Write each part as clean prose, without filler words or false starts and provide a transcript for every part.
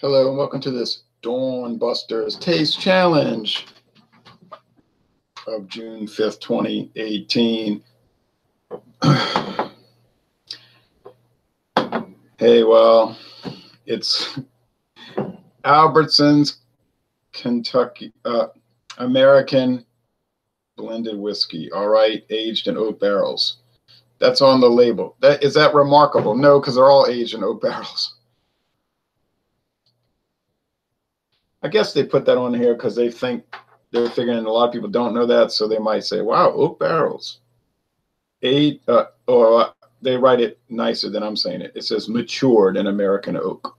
Hello and welcome to this Dawn Busters Taste Challenge of June 5th, 2018. Hey, well, it's Albertsons Kentucky American blended whiskey, all right, aged in oak barrels. That's on the label. Is that remarkable? No, because they're all aged in oak barrels. I guess they put that on here because they're figuring a lot of people don't know that, so they might say, wow, oak barrels. Or they write it nicer than I'm saying it. It says matured in American oak.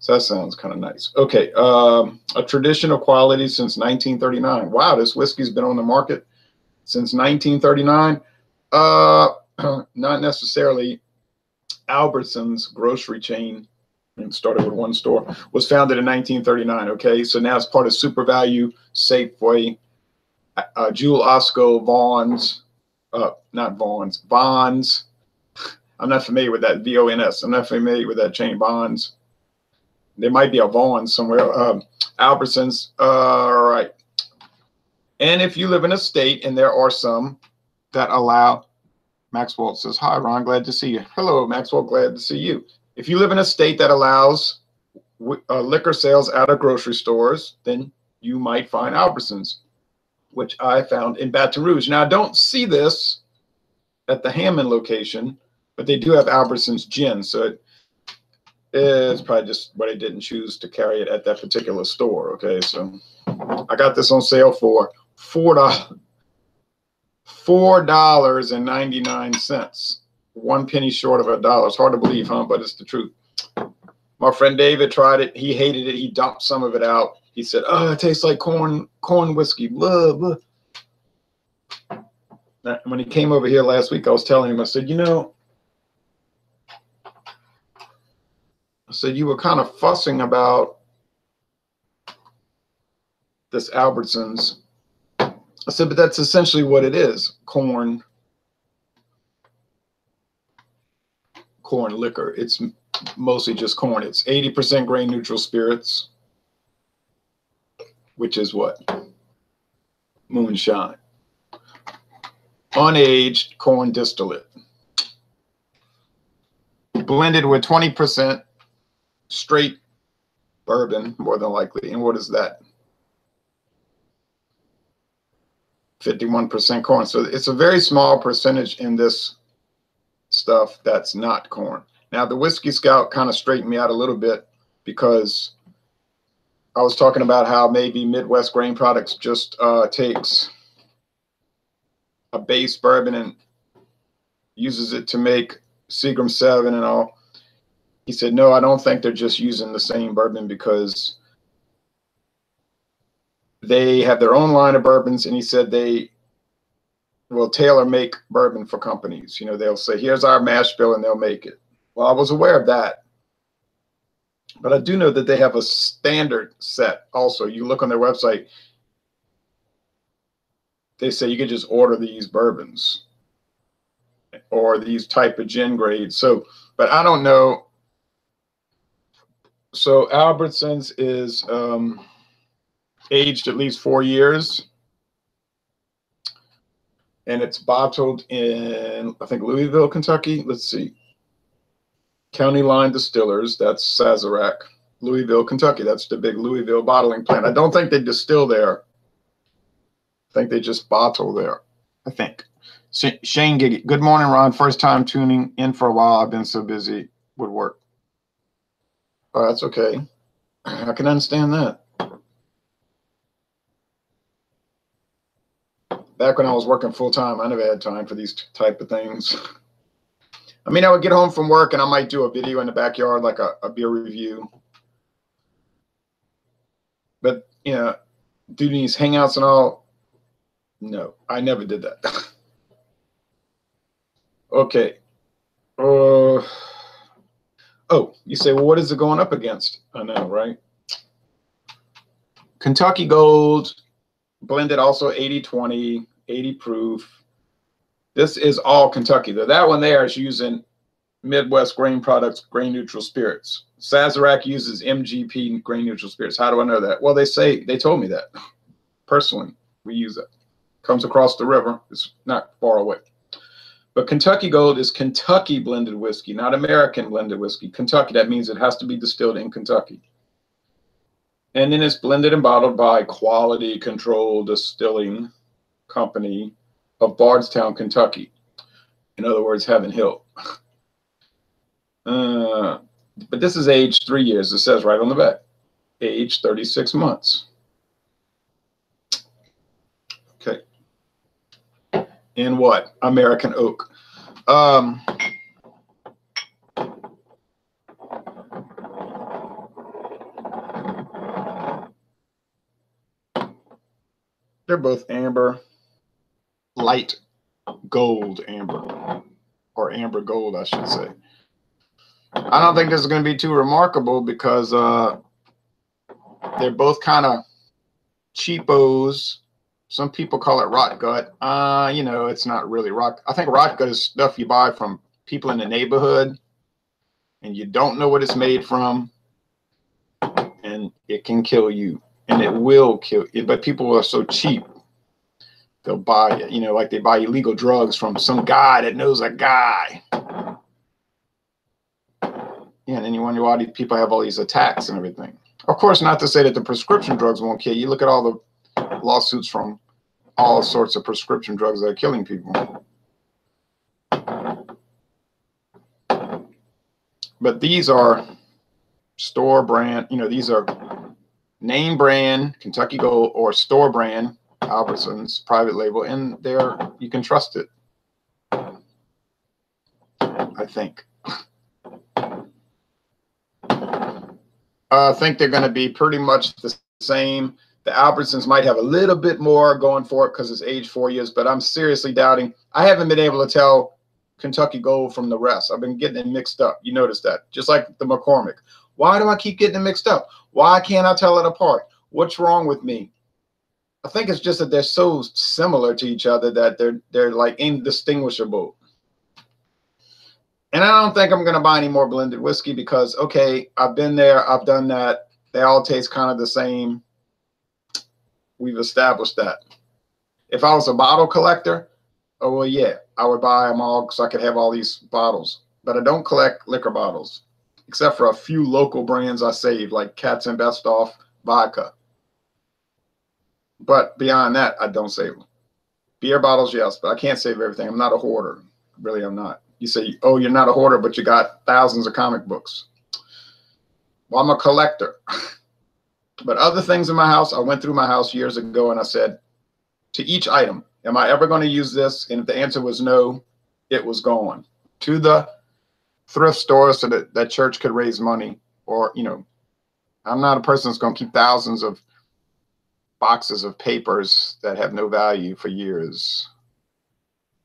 So that sounds kind of nice. Okay, a traditional quality since 1939. Wow, this whiskey's been on the market since 1939. Not necessarily. Albertsons grocery chain, and started with one store, was founded in 1939. Okay, so now it's part of Super Value, Safeway, Jewel Osco, Vaughn's, not Vaughn's, Bonds. I'm not familiar with that, VONS. I'm not familiar with that chain, Bonds. There might be a Vaughn's somewhere. Albertsons. All right. And if you live in a state, and there are some that allow, Maxwell says, hi, Ron, glad to see you. Hello, Maxwell, glad to see you. If you live in a state that allows liquor sales out of grocery stores, then you might find Albertsons, which I found in Baton Rouge. Now, I don't see this at the Hammond location, but they do have Albertsons gin, so it's probably just why they didn't choose to carry it at that particular store. Okay, so I got this on sale for $4.99. 1 penny short of $1. It's hard to believe, huh? But it's the truth. My friend David tried it. He hated it. He dumped some of it out. He said, "Oh, it tastes like corn whiskey." Blah, blah. When he came over here last week, I was telling him, I said, you were kind of fussing about this Albertsons. I said, but that's essentially what it is. Corn liquor. It's mostly just corn. It's 80% grain neutral spirits, which is what? Moonshine. Unaged corn distillate. Blended with 20% straight bourbon, more than likely. And what is that? 51% corn. So it's a very small percentage in this stuff that's not corn. Now, the Whiskey Scout kind of straightened me out a little bit, because I was talking about how maybe Midwest Grain Products just takes a base bourbon and uses it to make Seagram 7 and all. He said, no, I don't think they're just using the same bourbon, because they have their own line of bourbons, and he said they will tailor make bourbon for companies. They'll say, here's our mash bill, and they'll make it. Well, I was aware of that, but I do know that they have a standard set also. You look on their website, they say you can just order these bourbons or these type of gin grades. So, but I don't know. So Albertsons is aged at least 4 years. And it's bottled in, I think, Louisville, Kentucky. Let's see. County Line Distillers, that's Sazerac. Louisville, Kentucky, that's the big Louisville bottling plant. I don't think they distill there. I think they just bottle there, I think. Shane Giggy, good morning, Ron. First time tuning in for a while. I've been so busy with work. Oh, that's okay. I can understand that. Back when I was working full time, I never had time for these type of things. I mean, I would get home from work and I might do a video in the backyard, like a beer review. But, do these hangouts and all, no, I never did that. Okay. Oh, you say, well, what is it going up against? I know, right? Kentucky Gold, blended also 80-20. 80 proof. This is all Kentucky. That one there is using Midwest grain products, grain neutral spirits. Sazerac uses MGP grain neutral spirits. How do I know that? Well, they told me that. Personally, we use it. Comes across the river. It's not far away. But Kentucky Gold is Kentucky blended whiskey, not American blended whiskey. Kentucky, that means it has to be distilled in Kentucky. And then it's blended and bottled by Quality Control Distilling Company of Bardstown, Kentucky. In other words, Heaven Hill. But this is aged 3 years. It says right on the back. Aged 36 months. Okay. In what? American oak. They're both amber, light gold amber, or amber gold, I should say. I don't think this is going to be too remarkable because they're both kind of cheapos. Some people call it rot gut. You know, it's not really rot. I think rot gut is stuff you buy from people in the neighborhood, and you don't know what it's made from, and it can kill you, and it will kill you. But people are so cheap, they'll buy it. You know, like they buy illegal drugs from some guy that knows a guy. Yeah, and then you wonder why these people have all these attacks and everything. Of course, not to say that the prescription drugs won't kill you. Look at all the lawsuits from all sorts of prescription drugs that are killing people. But these are store brand, you know, these are name brand Kentucky Gold or store brand Albertsons private label, and you can trust it, I think. I think they're going to be pretty much the same. The Albertsons might have a little bit more going for it because it's aged 4 years, but I'm seriously doubting. I haven't been able to tell Kentucky Gold from the rest. I've been getting it mixed up. You notice that? Just like the McCormick. Why do I keep getting it mixed up? Why can't I tell it apart? What's wrong with me? I think it's just that they're so similar to each other that they're like indistinguishable. And I don't think I'm going to buy any more blended whiskey because, okay, I've been there. I've done that. They all taste kind of the same. We've established that. If I was a bottle collector, oh, well, yeah, I would buy them all so I could have all these bottles. But I don't collect liquor bottles, except for a few local brands I save, like Katz and Bestoff vodka. But beyond that, I don't save them. Beer bottles, yes, but I can't save everything. I'm not a hoarder. Really, I'm not. You say, oh, you're not a hoarder, but you got thousands of comic books. Well, I'm a collector. But other things in my house, I went through my house years ago and I said, to each item, am I ever going to use this? And if the answer was no, it was gone. To the thrift store so that church could raise money. Or, you know, I'm not a person that's going to keep thousands of boxes of papers that have no value for years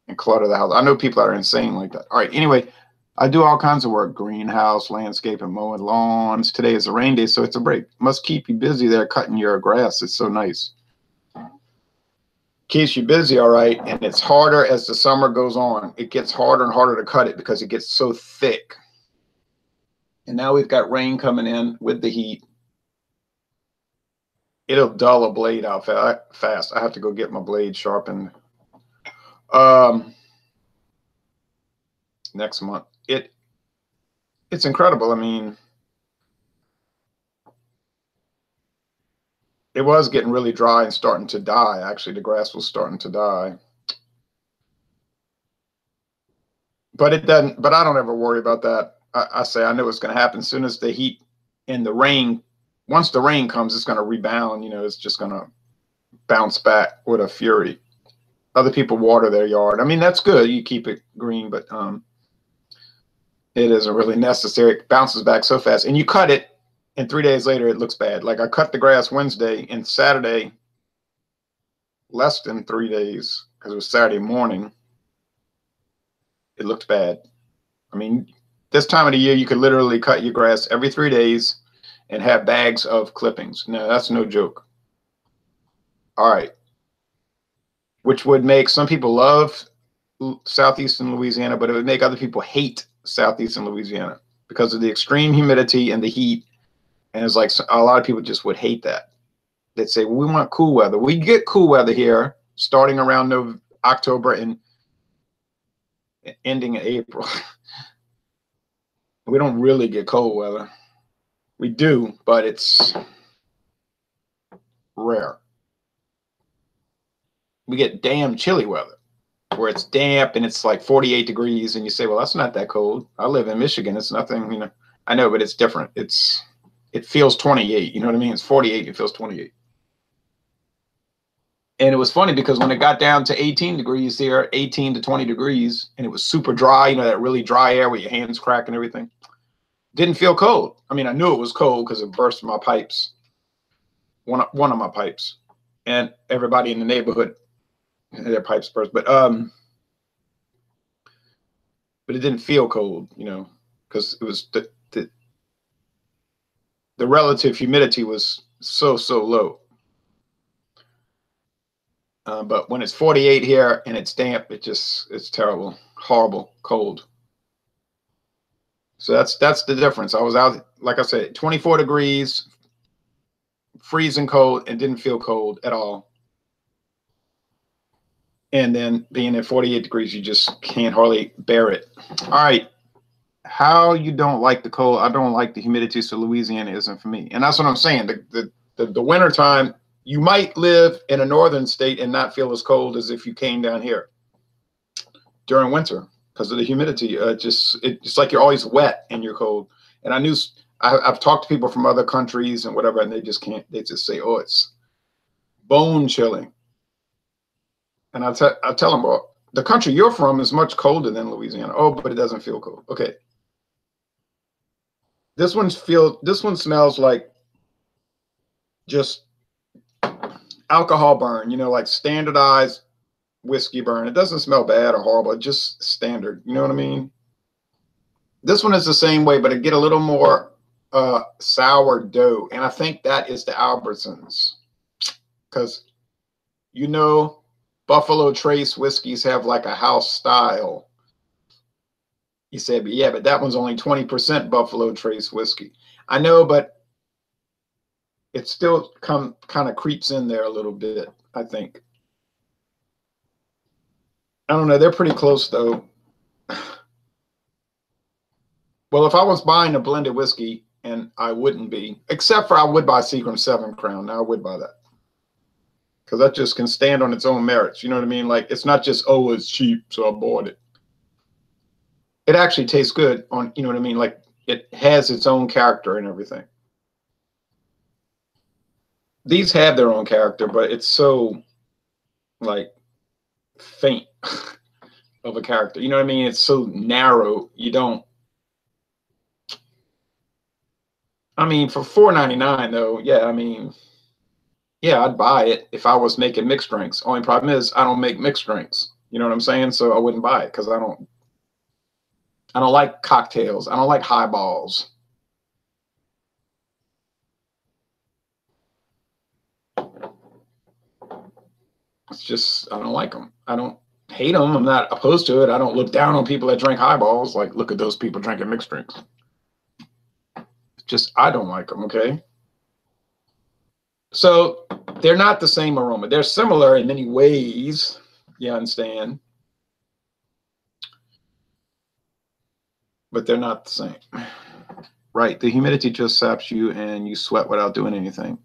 and clutter the house. I know people that are insane like that. All right, anyway, I do all kinds of work, greenhouse, landscape, and mowing lawns. Today is a rain day, so it's a break. Must keep you busy there cutting your grass. It's so nice. Keeps you busy, all right, and it's harder as the summer goes on. It gets harder and harder to cut it because it gets so thick. And now we've got rain coming in with the heat. It'll dull a blade out fast. I have to go get my blade sharpened next month. It's incredible. I mean, it was getting really dry and starting to die. Actually, the grass was starting to die. But it doesn't. But I don't ever worry about that. I say I know it's going to happen as soon as the heat and the rain. Once the rain comes, it's going to rebound. You know, it's just going to bounce back with a fury. Other people water their yard. I mean, that's good. You keep it green, but it isn't really necessary. It bounces back so fast. And you cut it, and 3 days later, it looks bad. Like I cut the grass Wednesday, and Saturday, less than 3 days, because it was Saturday morning, it looked bad. I mean, this time of the year, you could literally cut your grass every 3 days and have bags of clippings. No, that's no joke. All right. Which would make some people love southeastern Louisiana, but it would make other people hate southeastern Louisiana because of the extreme humidity and the heat. And it's like a lot of people just would hate that. They'd say, well, we want cool weather. We get cool weather here starting around October and ending in April. We don't really get cold weather. We do, but it's rare. We get damn chilly weather where it's damp and it's like 48 degrees and you say, well, that's not that cold. I live in Michigan. It's nothing, you know. I know, but it's different. It feels 28. You know what I mean? It's 48. It feels 28. And it was funny because when it got down to 18 degrees here, 18 to 20 degrees, and it was super dry, you know, that really dry air where your hands crack and everything, didn't feel cold. I mean, I knew it was cold because it burst my pipes, one of my pipes, and everybody in the neighborhood, their pipes burst. But it didn't feel cold, you know, because it was the relative humidity was so low. But when it's 48 here and it's damp, it's terrible, horrible, cold. So that's the difference. I was out, like I said, 24 degrees, freezing cold, and didn't feel cold at all. And then being at 48 degrees, you just can't hardly bear it. All right. How you don't like the cold? I don't like the humidity, so Louisiana isn't for me. And that's what I'm saying. The winter time, you might live in a northern state and not feel as cold as if you came down here during winter because of the humidity. It's like you're always wet and you're cold. And I've talked to people from other countries and whatever, and they just can't. They just say, "Oh, it's bone chilling." And I tell them, well, the country you're from is much colder than Louisiana. Oh, but it doesn't feel cold. Okay. This one smells like just alcohol burn, you know, like standardized whiskey burn. It doesn't smell bad or horrible, it's just standard. You know what I mean? This one is the same way, but it get a little more sourdough. And I think that is the Albertsons. Because, you know, Buffalo Trace whiskeys have like a house style. He said, but yeah, but that one's only 20% Buffalo Trace whiskey. I know, but it still kind of creeps in there a little bit, I think. I don't know. They're pretty close, though. Well, if I was buying a blended whiskey, and I wouldn't be, except for I would buy Seagram 7 Crown. Now I would buy that. Because that just can stand on its own merits. You know what I mean? Like, it's not just, oh, it's cheap, so I bought it. It actually tastes good on, you know what I mean? Like, it has its own character and everything. These have their own character, but it's so, like, faint of a character. You know what I mean? It's so narrow. You don't. I mean, for $4.99 though, yeah, I mean, yeah, I'd buy it if I was making mixed drinks. Only problem is I don't make mixed drinks. You know what I'm saying? So I wouldn't buy it because I don't like cocktails. I don't like highballs. It's just, I don't like them. I don't hate them. I'm not opposed to it. I don't look down on people that drink highballs. Like, look at those people drinking mixed drinks. It's just, I don't like them, okay? So they're not the same aroma. They're similar in many ways. You understand? But they're not the same. Right. The humidity just saps you and you sweat without doing anything.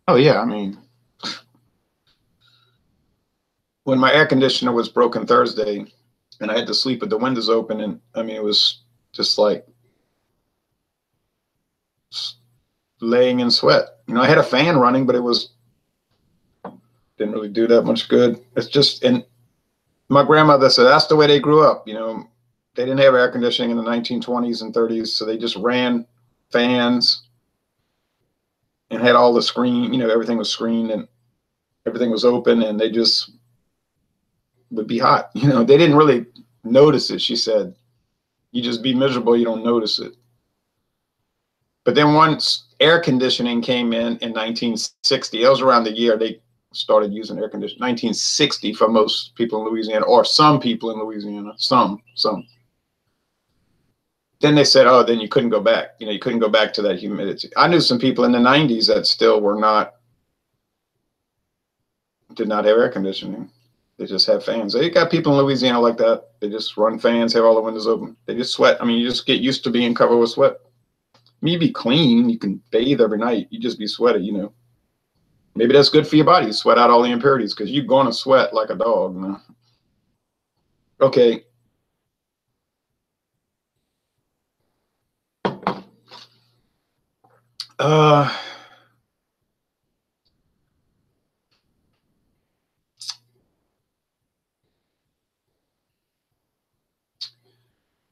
Oh, yeah. I mean, when my air conditioner was broken Thursday and I had to sleep with the windows open, and I mean, it was just like laying in sweat. You know, I had a fan running, but it didn't really do that much good. It's just, and my grandmother said that's the way they grew up. You know, they didn't have air conditioning in the 1920s and 30s, so they just ran fans and had all the screen, you know, everything was screened and everything was open, and they just would be hot. You know, they didn't really notice it, she said. You just be miserable, you don't notice it. But then once air conditioning came in 1960, that was around the year they started using air conditioning. 1960 for most people in Louisiana, or some people in Louisiana, some. Then they said, oh, then you couldn't go back. You know, you couldn't go back to that humidity. I knew some people in the 90s that still did not have air conditioning. They just have fans. They got people in Louisiana like that. They just run fans, have all the windows open. They just sweat. I mean, you just get used to being covered with sweat. I mean, you be clean. You can bathe every night. You just be sweaty, you know. Maybe that's good for your body. You sweat out all the impurities because you're going to sweat like a dog, you know. Okay.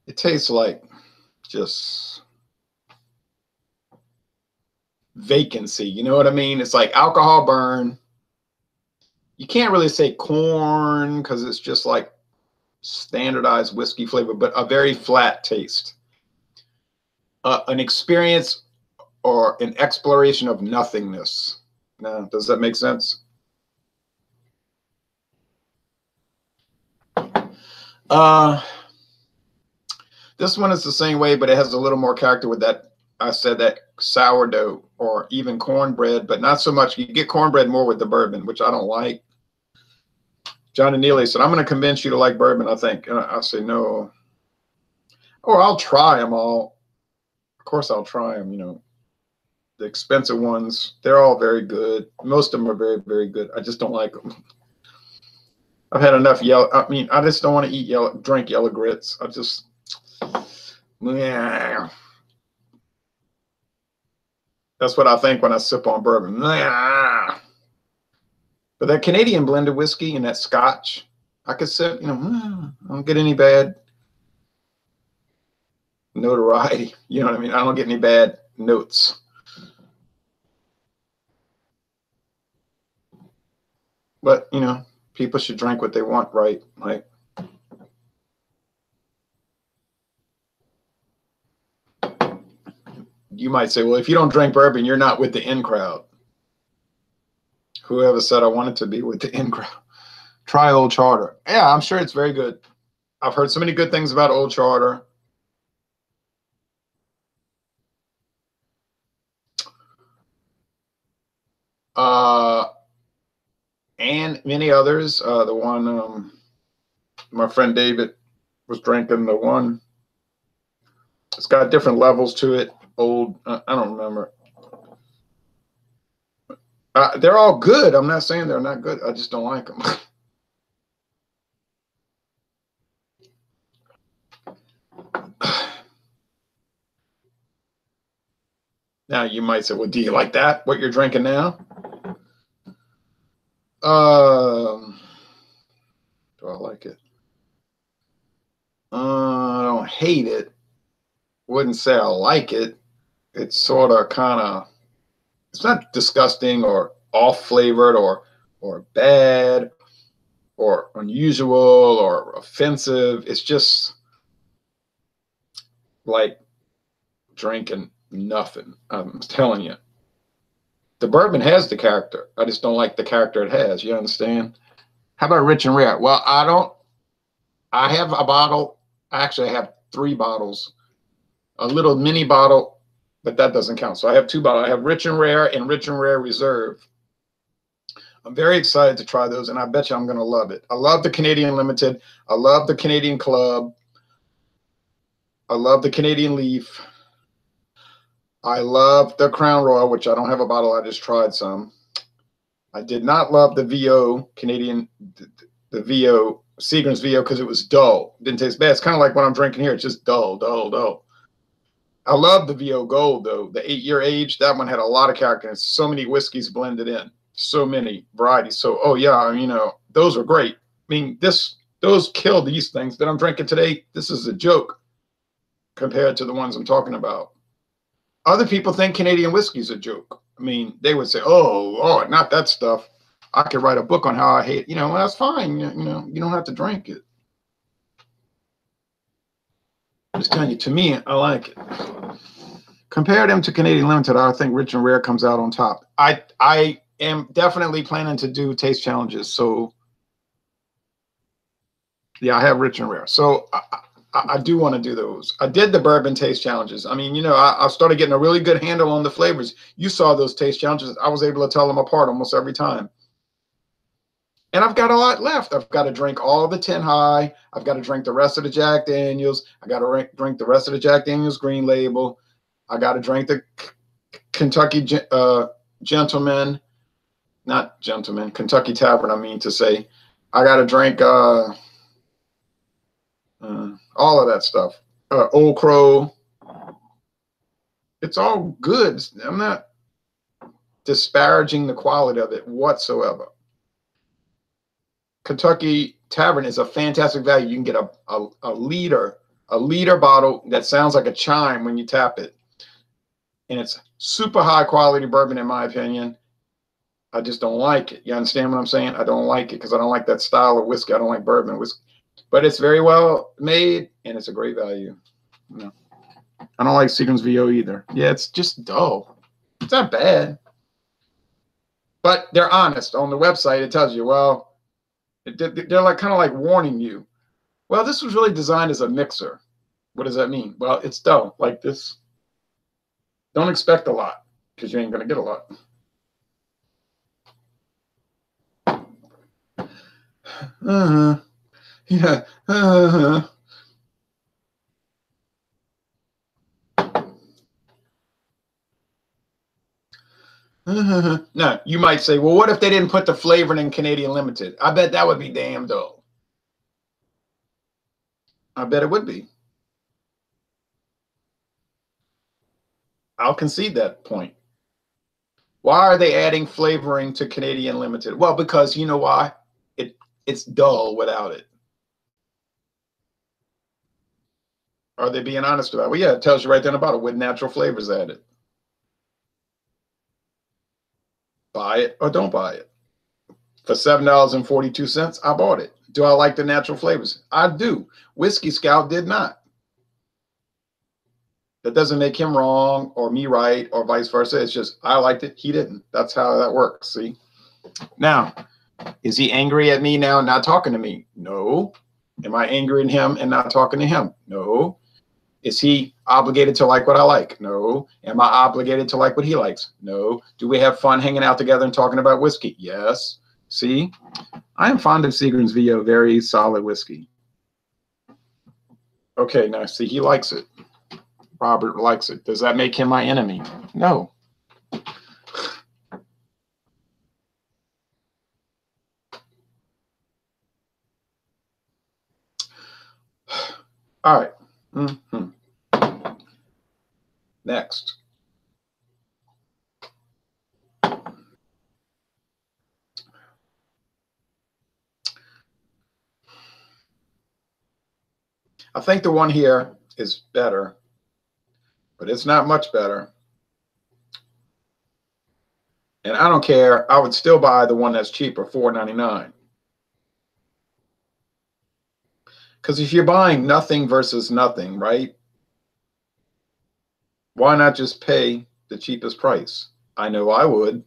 It tastes like just vacancy. You know what I mean? It's like alcohol burn. You can't really say corn because it's just like standardized whiskey flavor, but a very flat taste. An experience or an exploration of nothingness. Now, does that make sense? This one is the same way, but it has a little more character with that. I said that sourdough or even cornbread, but not so much. You get cornbread more with the bourbon, which I don't like. John and Neely said, I'm going to convince you to like bourbon, I think. And I say, no. Or I'll try them all. Of course, I'll try them, you know. The expensive ones, they're all very good. Most of them are very, very good. I just don't like them. I've had enough yellow. I mean, I just don't want to drink yellow grits. I just, yeah. That's what I think when I sip on bourbon. Yeah. But that Canadian blended whiskey and that Scotch, I could sip, you know, I don't get any bad notoriety. You know what I mean? I don't get any bad notes. But, you know, people should drink what they want, right? Like, you might say, well, if you don't drink bourbon, you're not with the in crowd. Whoever said I wanted to be with the in crowd? Try Old Charter. Yeah, I'm sure it's very good. I've heard so many good things about Old Charter. And many others. The one my friend David was drinking, the one, it's got different levels to it. Old, I don't remember. They're all good. I'm not saying they're not good. I just don't like them. Now you might say, well, do you like that? What you're drinking now? Do I like it? I don't hate it. Wouldn't say I like it. It's sort of kind of, it's not disgusting or off flavored or bad or unusual or offensive. It's just like drinking nothing. I'm telling you. The bourbon has the character. I just don't like the character it has. You understand? How about Rich and Rare? Well, I have a bottle. Actually, I have 3 bottles. A little mini bottle, but that doesn't count. So I have 2 bottles. I have Rich and Rare and Rich and Rare Reserve. I'm very excited to try those, and I bet you I'm going to love it. I love the Canadian Limited. I love the Canadian Club. I love the Canadian Leaf. I love the Crown Royal, which I don't have a bottle. I just tried some. I did not love the VO Canadian, the VO, Seagram's VO, because it was dull. It didn't taste bad. It's kind of like what I'm drinking here. It's just dull, dull, dull. I love the VO Gold, though. The 8-year age, that one had a lot of character. And so many whiskeys blended in. So many varieties. So, oh, yeah, you know, those are great. I mean, those kill these things that I'm drinking today. This is a joke compared to the ones I'm talking about. Other people think Canadian whiskey is a joke. I mean, they would say, oh, not that stuff. I could write a book on how I hate, you know, well, that's fine. You know, you don't have to drink it. I'm just telling you, to me, I like it. Compare them to Canadian Limited. I think Rich and Rare comes out on top. I am definitely planning to do taste challenges. So, yeah, I have Rich and Rare. So I do want to do those. I did the bourbon taste challenges. I mean, you know, I started getting a really good handle on the flavors. You saw those taste challenges. I was able to tell them apart almost every time. And I've got a lot left. I've got to drink all the 10 High. I've got to drink the rest of the Jack Daniels. I got to drink the rest of the Jack Daniels Green Label. I got to drink the Kentucky Gentleman, not Gentleman, Kentucky Tavern, I mean to say. I got to drink all of that stuff. Old Crow. It's all good. I'm not disparaging the quality of it whatsoever. Kentucky Tavern is a fantastic value. You can get a liter bottle that sounds like a chime when you tap it. And it's super high quality bourbon, in my opinion. I just don't like it. You understand what I'm saying? I don't like it because I don't like that style of whiskey. I don't like bourbon whiskey. But it's very well made, and it's a great value. No. I don't like Seagram's VO either. Yeah, it's just dull. It's not bad. But they're honest. On the website, it tells you, well, they're like kind of like warning you. Well, this was really designed as a mixer. What does that mean? Well, it's dull like this. Don't expect a lot because you ain't going to get a lot. Yeah. Now, you might say, well, what if they didn't put the flavoring in Canadian Limited? I bet that would be damn dull. I bet it would be. I'll concede that point. Why are they adding flavoring to Canadian Limited? Well, because you know why? It's dull without it. Are they being honest about it? Well, yeah, it tells you right there in the bottle with natural flavors added. Buy it or don't buy it. For $7.42, I bought it. Do I like the natural flavors? I do. Whiskey Scout did not. That doesn't make him wrong or me right or vice versa. It's just I liked it. He didn't. That's how that works. See? Now, is he angry at me now and not talking to me? No. Am I angry at him and not talking to him? No. Is he obligated to like what I like? No. Am I obligated to like what he likes? No. Do we have fun hanging out together and talking about whiskey? Yes. See? I am fond of Seagram's VO, very solid whiskey. Okay, now see, he likes it. Robert likes it. Does that make him my enemy? No. All right. Next. I think the one here is better, but it's not much better. And I don't care. I would still buy the one that's cheaper, $4.99. Because if you're buying nothing versus nothing, right? Why not just pay the cheapest price? I know I would.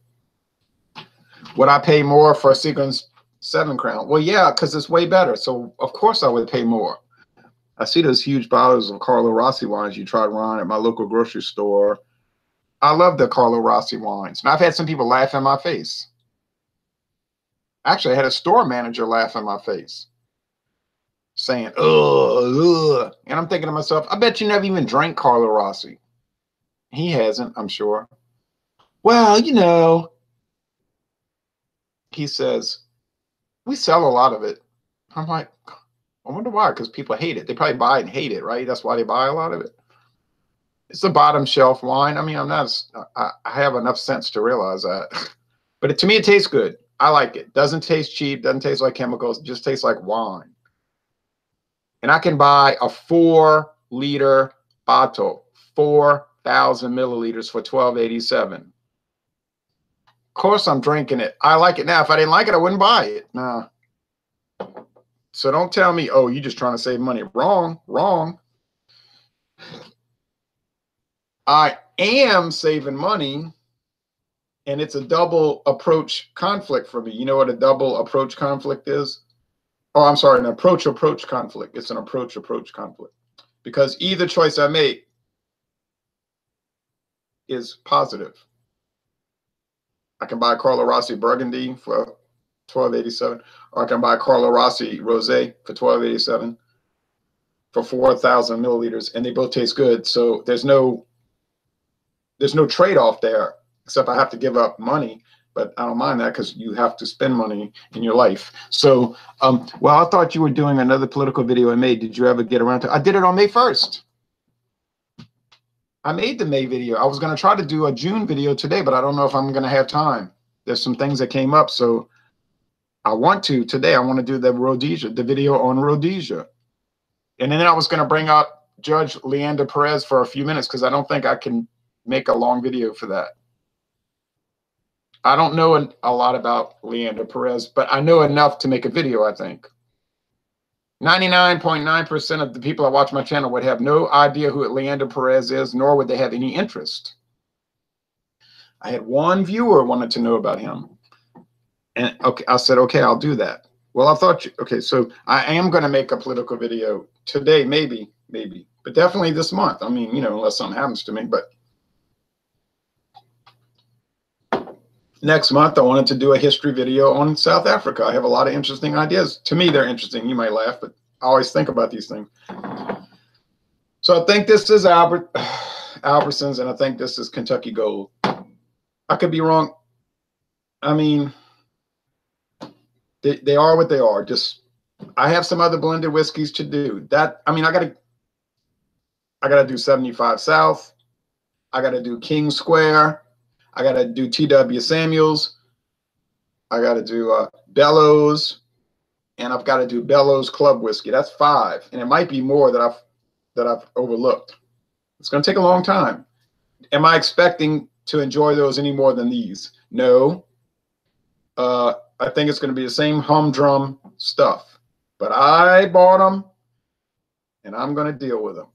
Would I pay more for a Seagram's 7 Crown? Well, yeah, because it's way better. So, of course, I would pay more. I see those huge bottles of Carlo Rossi wines you try to run at my local grocery store. I love the Carlo Rossi wines. And I've had some people laugh in my face. Actually, I had a store manager laugh in my face, saying, ugh. And I'm thinking to myself, I bet you never even drank Carlo Rossi. He hasn't, I'm sure. Well, you know, he says, we sell a lot of it. I'm like, I wonder why, because people hate it. They probably buy it and hate it, right? That's why they buy a lot of it. It's a bottom shelf wine. I mean, I have enough sense to realize that. But to me, it tastes good. I like it. Doesn't taste cheap. Doesn't taste like chemicals. It just tastes like wine. And I can buy a 4-liter bottle, 4,000 milliliters for $12.87. Of course, I'm drinking it. I like it now. If I didn't like it, I wouldn't buy it. Nah. So don't tell me, oh, you're just trying to save money. Wrong, wrong. I am saving money, and it's a double approach conflict for me. You know what a double approach conflict is? Oh, I'm sorry, an approach conflict. It's an approach conflict. because either choice I make is positive. I can buy Carlo Rossi Burgundy for $12.87, or I can buy Carlo Rossi Rosé for $12.87 for 4,000 milliliters, and they both taste good. So there's no trade-off there, except I have to give up money. But I don't mind that because you have to spend money in your life. So, well, I thought you were doing another political video in May. Did you ever get around to? I did it on May 1st. I made the May video. I was going to try to do a June video today, but I don't know if I'm going to have time. There's some things that came up, so I want to today. I want to do the Rhodesia, the video on Rhodesia, and then I was going to bring up Judge Leander Perez for a few minutes because I don't think I can make a long video for that. I don't know a lot about Leander Perez, but I know enough to make a video, I think. 99.9% of the people that watch my channel would have no idea who Leander Perez is, nor would they have any interest. I had one viewer wanted to know about him. And okay, I said, okay, I'll do that. Well, I thought, okay, so I am going to make a political video today, maybe, but definitely this month. I mean, you know, unless something happens to me, but next month, I wanted to do a history video on South Africa. I have a lot of interesting ideas. To me, they're interesting. You might laugh, but I always think about these things. So I think this is Albertsons, and I think this is Kentucky Gold. I could be wrong. I mean, they are what they are. Just, I have some other blended whiskeys to do. That, I mean, I gotta do 75 South. I gotta do King Square. I got to do T.W. Samuels. I got to do Bellows, and I've got to do Bellows Club Whiskey. That's 5, and it might be more that I've overlooked. It's going to take a long time. Am I expecting to enjoy those any more than these? No. I think it's going to be the same humdrum stuff, but I bought them, and I'm going to deal with them,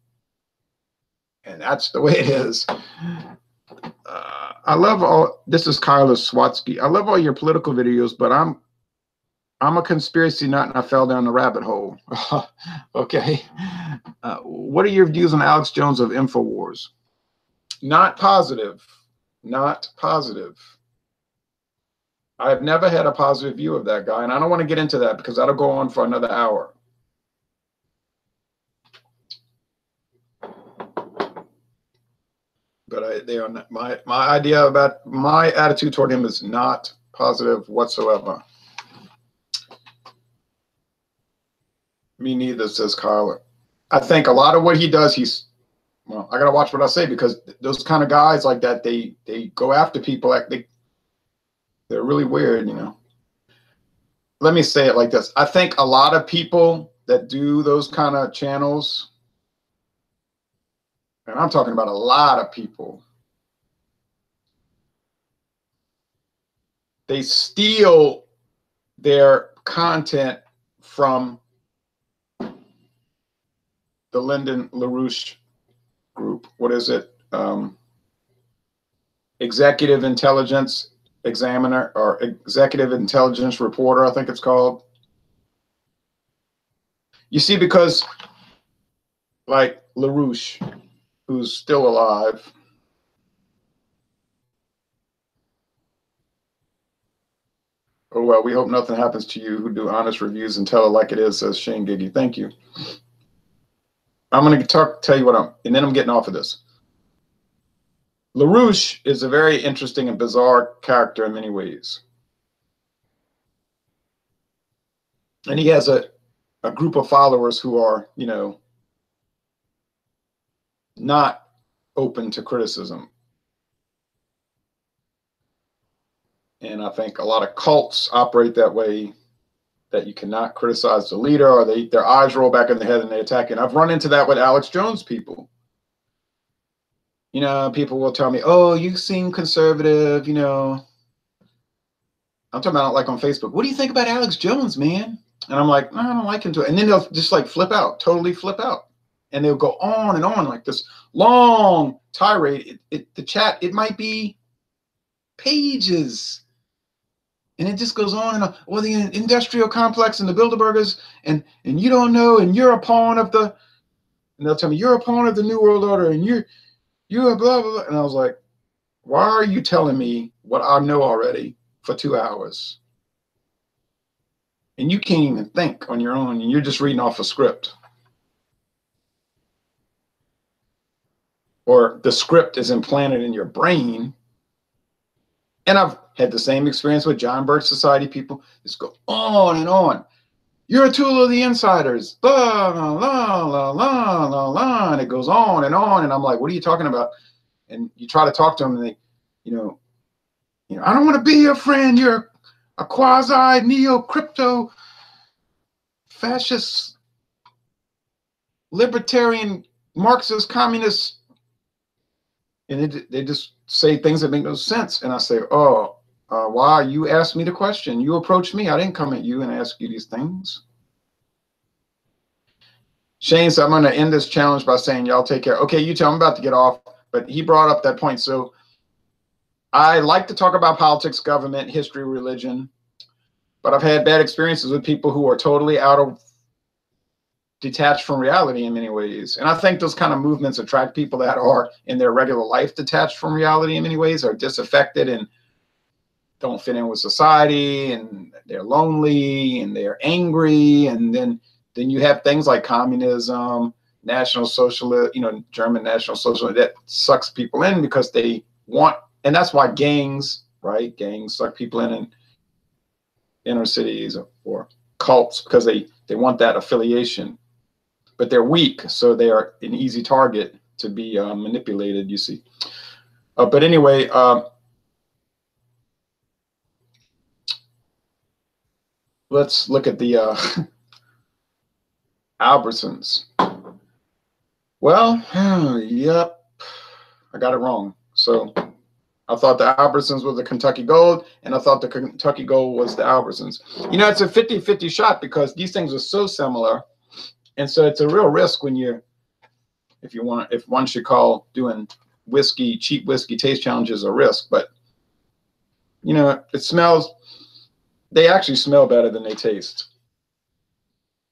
and that's the way it is. I love all, this is Kyla Swatsky. I love all your political videos, but I'm a conspiracy nut and I fell down the rabbit hole. Okay. What are your views on Alex Jones of InfoWars? Not positive. Not positive. I've never had a positive view of that guy, and I don't want to get into that because that'll go on for another hour. But they are not, my idea about my attitude toward him is not positive whatsoever. Me neither, says Kyler. I think a lot of what he does, well, I gotta watch what I say because those kind of guys like that, they go after people like they're really weird, you know. Let me say it like this. I think a lot of people that do those kind of channels, and I'm talking about a lot of people, they steal their content from the Lyndon LaRouche group. What is it? Executive Intelligence Examiner or Executive Intelligence Reporter, I think it's called. You see, because like LaRouche, who's still alive, oh, well, we hope nothing happens to you who do honest reviews and tell it like it is, says Shane Giggy. Thank you. I'm going to tell you what and then I'm getting off of this. LaRouche is a very interesting and bizarre character in many ways. And he has a group of followers who are, you know, not open to criticism. And I think a lot of cults operate that way, that you cannot criticize the leader, or their eyes roll back in their head and they attack. And I've run into that with Alex Jones people. You know, people will tell me, oh, you seem conservative, you know. I'm talking about like on Facebook. What do you think about Alex Jones, man? And I'm like, no, I don't like him too. And then they'll just like flip out, totally flip out. And they'll go on and on like this long tirade. The chat, it might be pages. And it just goes on and on. Well, the industrial complex and the Bilderbergers, and you don't know, and you're a pawn of the. And they'll tell me, you're a opponent of the New World Order, and you're blah, blah, blah. And I was like, why are you telling me what I know already for 2 hours? And you can't even think on your own, and you're just reading off a script. Or the script is implanted in your brain. And I've had the same experience with John Birch Society people. Just go on and on. You're a tool of the insiders. Blah, la, la, la, la, la, la. And it goes on and on. And I'm like, what are you talking about? And you try to talk to them, and they, you know, I don't want to be your friend. You're a quasi neo-crypto fascist libertarian Marxist communist. And they just say things that make no sense. And I say, oh, why? You asked me the question. You approached me. I didn't come at you and ask you these things. Shane said, I'm going to end this challenge by saying, y'all take care. Okay, you tell him, I'm about to get off. But he brought up that point. So I like to talk about politics, government, history, religion. But I've had bad experiences with people who are totally detached from reality in many ways. And I think those kind of movements attract people that are in their regular life detached from reality in many ways, are disaffected and don't fit in with society, and they're lonely and they're angry. And then you have things like communism, National Socialism, German National Socialism, that sucks people in because they want, and that's why gangs, right? Gangs suck people in inner cities, or cults, because they want that affiliation. But they're weak, so they are an easy target to be manipulated, you see. But anyway, let's look at the Albertsons. Well, yep, I got it wrong. So I thought the Albertsons was the Kentucky Gold, and I thought the Kentucky Gold was the Albertsons. It's a 50-50 shot because these things are so similar. And so it's a real risk when if one should call doing cheap whiskey taste challenges a risk. But, they actually smell better than they taste.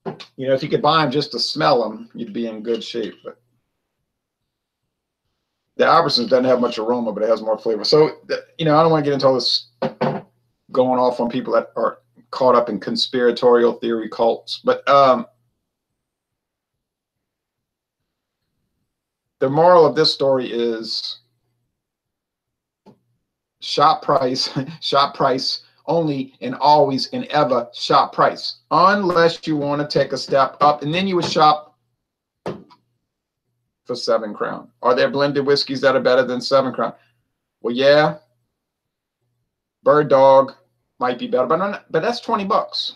If you could buy them just to smell them, you'd be in good shape. But the Albertsons doesn't have much aroma, but it has more flavor. So, I don't want to get into all this going off on people that are caught up in conspiratorial theory cults. But the moral of this story is shop price only, and always and ever shop price, unless you want to take a step up, and then you would shop for 7 Crown. Are there blended whiskeys that are better than 7 Crown? Well, yeah, Bird Dog might be better, but that's $20.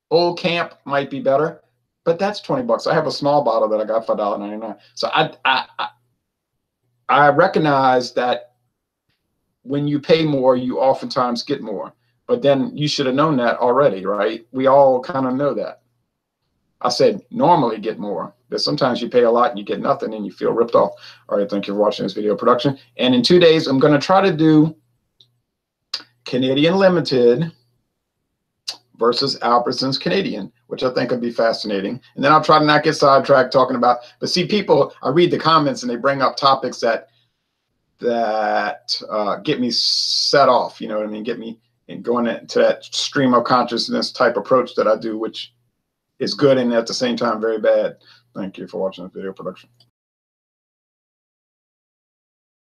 Old Camp might be better, but that's $20. I have a small bottle that I got for $1.99. So I recognize that when you pay more, you oftentimes get more. But then you should have known that already, right? We all kind of know that. I said normally get more, but sometimes you pay a lot and you get nothing and you feel ripped off. All right, thank you for watching this video production. And in 2 days, I'm going to try to do Canadian Limited versus Albertsons Canadian, which I think would be fascinating. And then I'll try to not get sidetracked talking about, but see, people, I read the comments and they bring up topics that get me set off, you know what I mean? Get me and going into that stream of consciousness type approach that I do, which is good and at the same time very bad. Thank you for watching this video production.